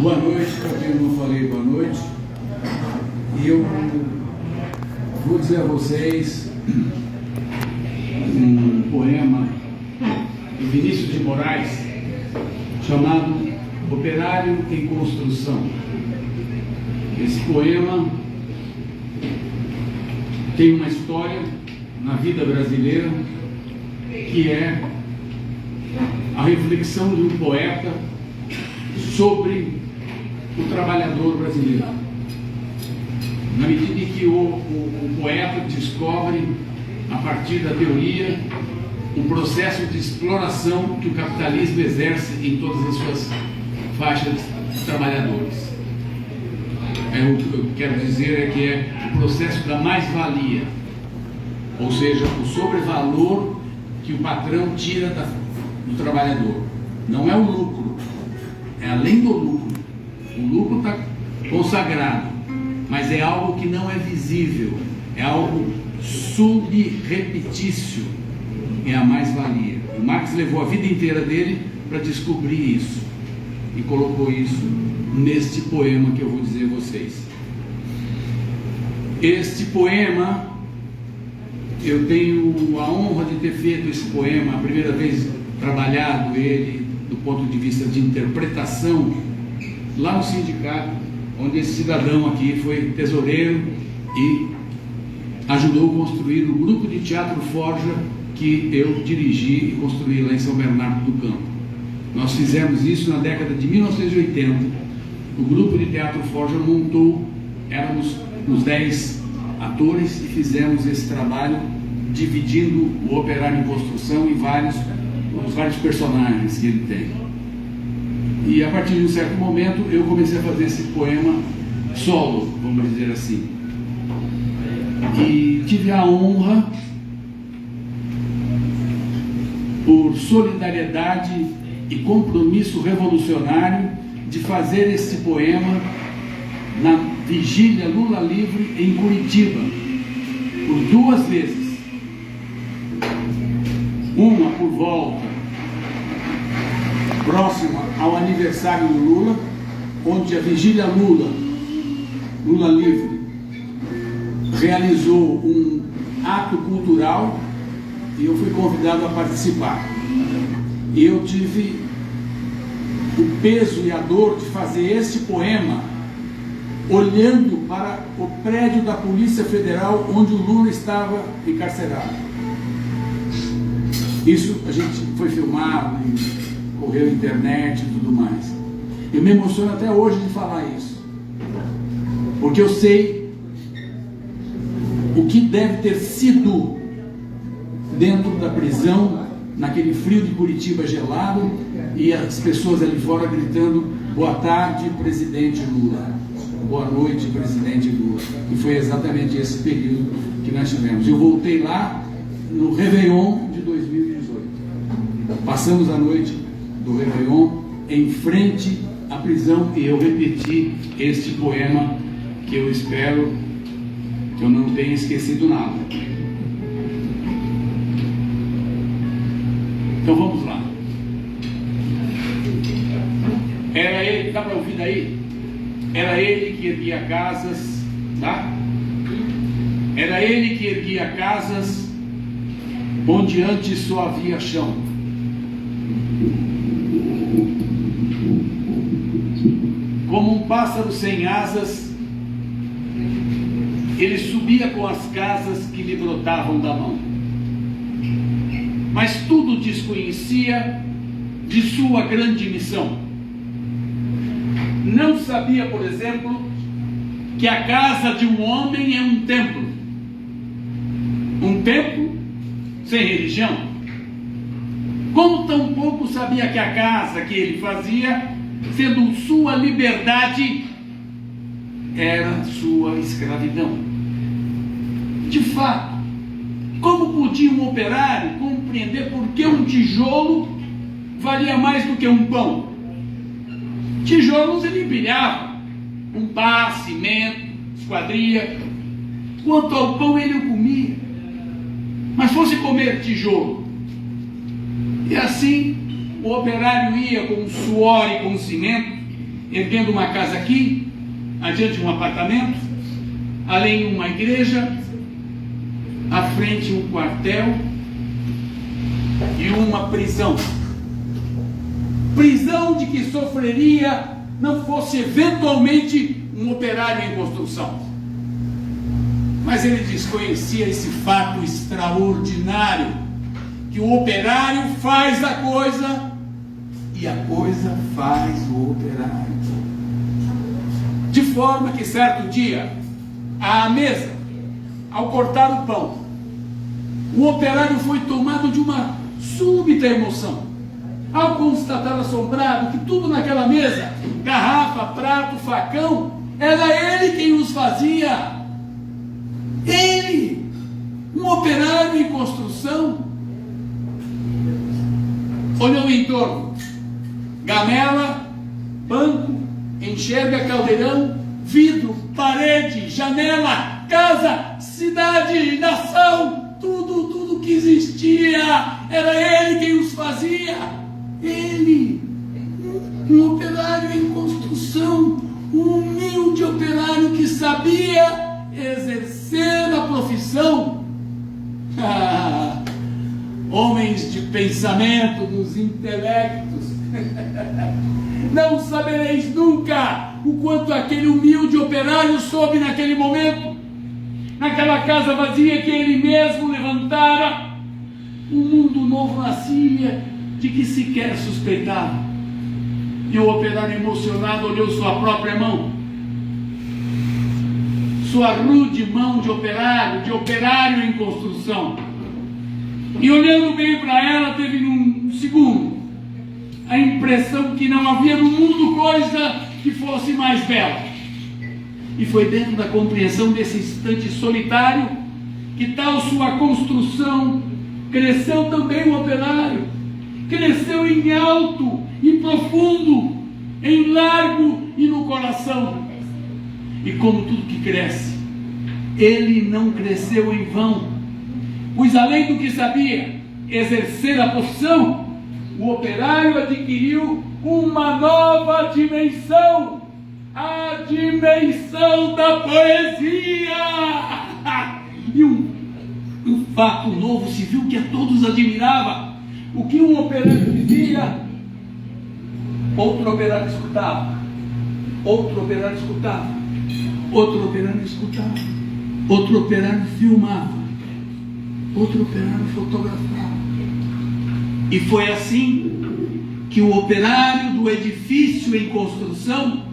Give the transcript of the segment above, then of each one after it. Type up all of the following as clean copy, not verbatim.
Boa noite, para quem eu não falei boa noite. E eu vou dizer a vocês um poema de Vinícius de Moraes chamado Operário em Construção. Esse poema tem uma história na vida brasileira que é a reflexão de um poeta sobre o trabalhador brasileiro. Na medida em que o poeta descobre, a partir da teoria, o processo de exploração que o capitalismo exerce em todas as suas faixas de trabalhadores. O que eu quero dizer é que é o processo da mais-valia, ou seja, o sobrevalor que o patrão tira do trabalhador. Não é o lucro, é além do lucro. O lucro está consagrado, mas é algo que não é visível, é algo subrepetício, é a mais-valia. O Marx levou a vida inteira dele para descobrir isso e colocou isso neste poema que eu vou dizer a vocês. Este poema, eu tenho a honra de ter feito esse poema, a primeira vez trabalhado ele do ponto de vista de interpretação, lá no sindicato, onde esse cidadão aqui foi tesoureiro e ajudou a construir o grupo de teatro Forja que eu dirigi e construí lá em São Bernardo do Campo. Nós fizemos isso na década de 1980. O grupo de teatro Forja montou, éramos uns 10 atores e fizemos esse trabalho dividindo o operário em construção em os vários personagens que ele tem. E a partir de um certo momento eu comecei a fazer esse poema solo, vamos dizer assim. E tive a honra, por solidariedade e compromisso revolucionário, de fazer esse poema na vigília Lula Livre em Curitiba, por 2 vezes. Uma por volta próxima ao aniversário do Lula, onde a vigília Lula Livre, realizou um ato cultural e eu fui convidado a participar. E eu tive o peso e a dor de fazer este poema olhando para o prédio da Polícia Federal onde o Lula estava encarcerado. Isso a gente foi filmado, correu internet e tudo mais. Eu me emociono até hoje de falar isso, porque eu sei o que deve ter sido dentro da prisão, naquele frio de Curitiba gelado, e as pessoas ali fora gritando: boa tarde, presidente Lula, boa noite, presidente Lula. E foi exatamente esse período que nós tivemos. Eu voltei lá no Réveillon de 2018. Passamos a noite do Réveillon em frente à prisão e eu repeti este poema, que eu espero que eu não tenha esquecido nada. Então vamos lá. Era ele, dá para ouvir daí? Era ele que erguia casas, tá? Era ele que erguia casas onde antes só havia chão. Como um pássaro sem asas, ele subia com as casas que lhe brotavam da mão. Mas tudo desconhecia de sua grande missão. Não sabia, por exemplo, que a casa de um homem é um templo. Um templo sem religião. Como tampouco sabia que a casa que ele fazia, sendo sua liberdade, era sua escravidão. De fato, como podia um operário compreender por que um tijolo valia mais do que um pão? Tijolos ele empilhava, um pá, cimento, esquadria. Quanto ao pão ele o comia. Mas fosse comer tijolo. E assim o operário ia com suor e com cimento erguendo uma casa aqui, adiante um apartamento, além uma igreja, à frente um quartel e uma prisão. Prisão de que sofreria não fosse eventualmente um operário em construção. Mas ele desconhecia esse fato extraordinário, que o operário faz a coisa e a coisa faz o operário. De forma que certo dia, à mesa, ao cortar o pão, o operário foi tomado de uma súbita emoção, ao constatar assombrado que tudo naquela mesa, garrafa, prato, facão, era ele quem os fazia. Ele, um operário em construção, olhou em torno, gamela, banco, enxerga, caldeirão, vidro, parede, janela, casa, cidade, nação, tudo que existia, era ele quem os fazia. Ele, um operário em construção, um humilde operário que sabia exercer a profissão. Homens de pensamento, dos intelectos, não sabereis nunca o quanto aquele humilde operário soube naquele momento, naquela casa vazia que ele mesmo levantara. Um mundo novo nascia de que sequer suspeitava. E o operário emocionado olhou sua própria mão, sua rude mão de operário em construção, e olhando bem para ela, teve num segundo a impressão que não havia no mundo coisa que fosse mais bela. E foi dentro da compreensão desse instante solitário que tal sua construção cresceu também o operário, cresceu em alto e profundo, em largo e no coração. E como tudo que cresce, ele não cresceu em vão, pois além do que sabia exercer a profissão, o operário adquiriu uma nova dimensão, a dimensão da poesia. E um fato novo se viu que a todos admirava. O que um operário dizia, outro operário escutava, outro operário escutava, outro operário escutava, outro operário filmava, outro operário fotografava. E foi assim que o operário do edifício em construção,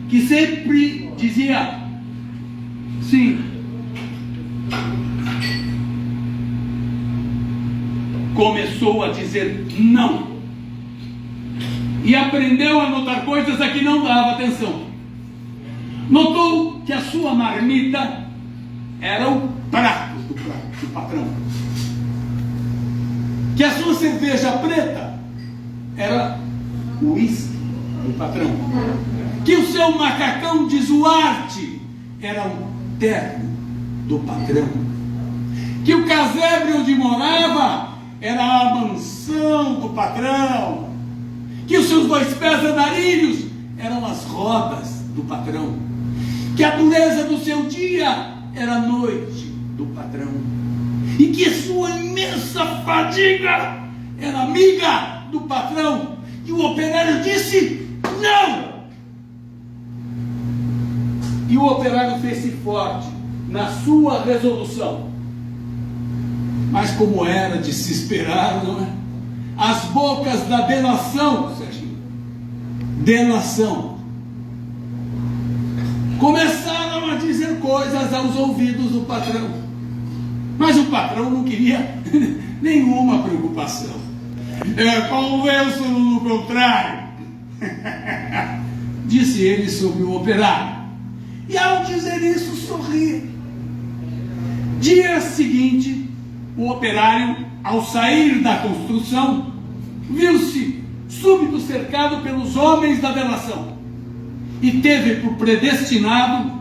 que sempre dizia sim, começou a dizer não, e aprendeu a notar coisas a que não dava atenção. Notou que a sua marmita era o prato do patrão, que a sua cerveja preta era o uísque do patrão, que o seu macacão de Zuarte era um terno do patrão, que o casebre onde morava era a mansão do patrão, que os seus 2 pés andarilhos eram as rodas do patrão, que a dureza do seu dia era a noite do patrão, e que a sua imensa fadiga era amiga do patrão. E o operário disse não. E o operário fez-se forte na sua resolução. Mas como era de se esperar, não é? As bocas da delação, começaram a dizer coisas aos ouvidos do patrão. Mas o patrão não queria nenhuma preocupação. Convenço-no no contrário, disse ele sobre o operário. E ao dizer isso, sorri. Dia seguinte, o operário, ao sair da construção, viu-se súbito cercado pelos homens da delação e teve por predestinado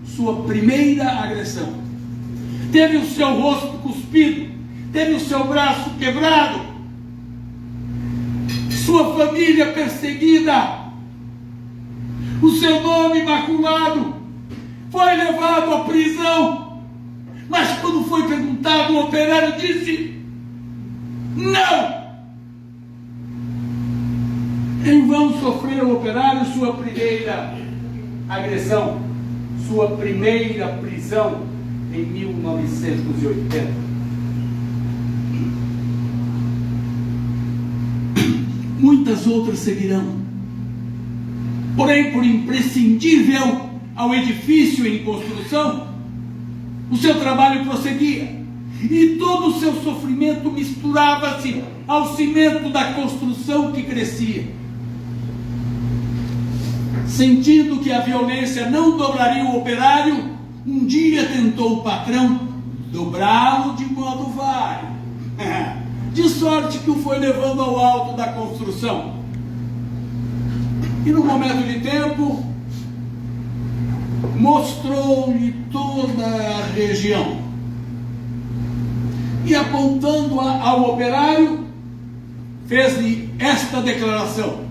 sua primeira agressão. Teve o seu rosto cuspido, teve o seu braço quebrado, sua família perseguida, o seu nome imaculado, foi levado à prisão. Mas quando foi perguntado, o operário disse: não! Em vão sofreu o operário sua primeira agressão, sua primeira prisão em 1980. Muitas outras seguirão. Porém, por imprescindível ao edifício em construção, o seu trabalho prosseguia, e todo o seu sofrimento misturava-se ao cimento da construção que crescia. Sentindo que a violência não dobraria o operário, um dia tentou o patrão dobrá-lo de modo vário, de sorte que o foi levando ao alto da construção. E no momento de tempo, mostrou-lhe toda a região. E apontando ao operário, fez-lhe esta declaração: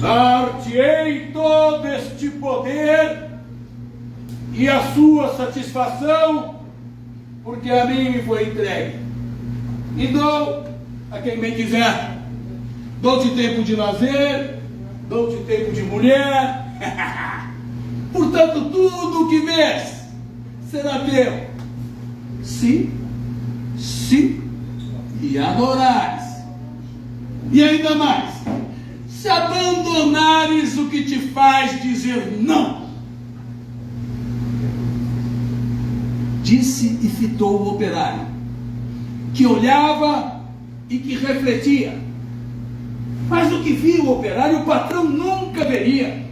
dar-te-ei todo este poder e a sua satisfação, porque a mim me foi entregue, e dou a quem bem quiser. Dou-te tempo de lazer, dou-te tempo de mulher. Portanto, tudo o que vês será teu, se e adorares, e ainda mais, se abandonares o que te faz dizer não. Disse e fitou o operário, que olhava e que refletia. Mas o que via o operário, o patrão nunca veria.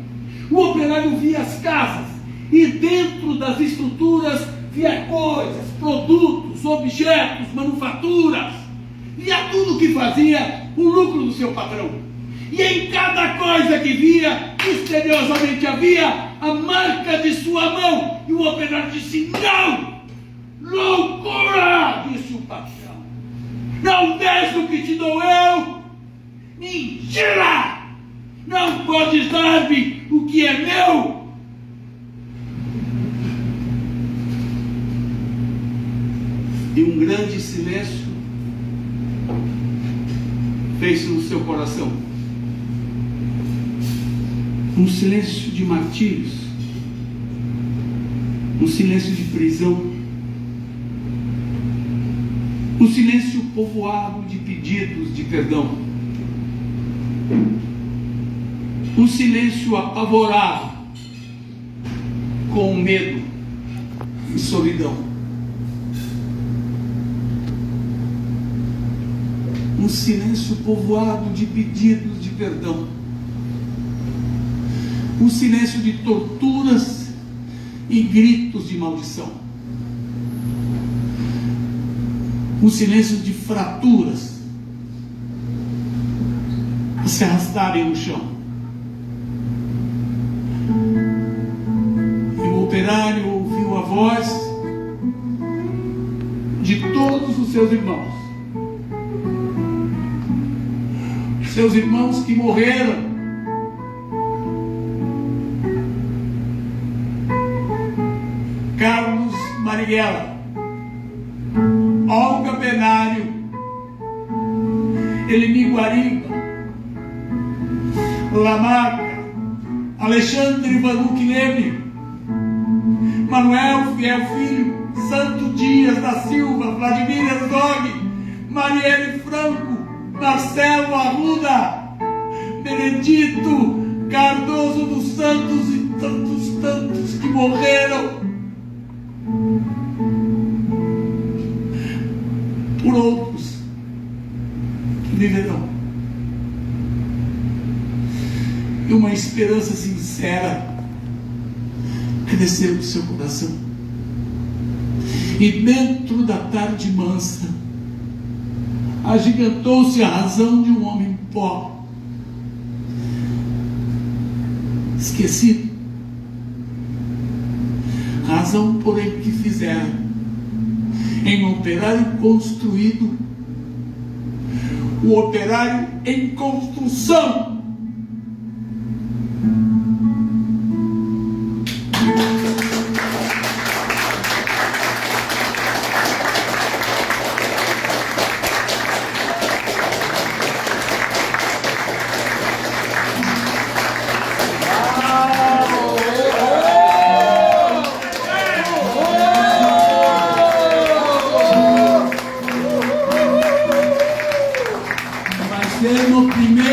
O operário via as casas, e dentro das estruturas via coisas, produtos, objetos, manufaturas. Via tudo o que fazia o lucro do seu patrão. E em cada coisa que via, misteriosamente havia a marca de sua mão. E o operário disse: não! Loucura! Disse o patrão. Não vês o que te dou eu? Mentira! Não podes dar-me o que é meu? E um grande silêncio fez-se no seu coração. Um silêncio de martírios, um silêncio de prisão, um silêncio povoado de pedidos de perdão, um silêncio apavorado com medo e solidão, um silêncio povoado de pedidos de perdão, um silêncio de torturas e gritos de maldição, um silêncio de fraturas a se arrastarem no chão. E o operário ouviu a voz de todos os seus irmãos que morreram. Carlos Marighella, Olga Benário, Eleni Guariba, Lamarca, Alexandre Vanucci Leme, Manuel Fiel Filho, Santo Dias da Silva, Vladimir Herzog, Marielle Franco, Marcelo Arruda, Benedito Cardoso dos Santos e tantos que morreram por outros que viverão. E uma esperança sincera cresceu do seu coração. E dentro da tarde mansa agigantou-se a razão de um homem pobre, esquecido. Razão, porém, que fizeram em um operário construído o operário em construção. Vai ser no primeiro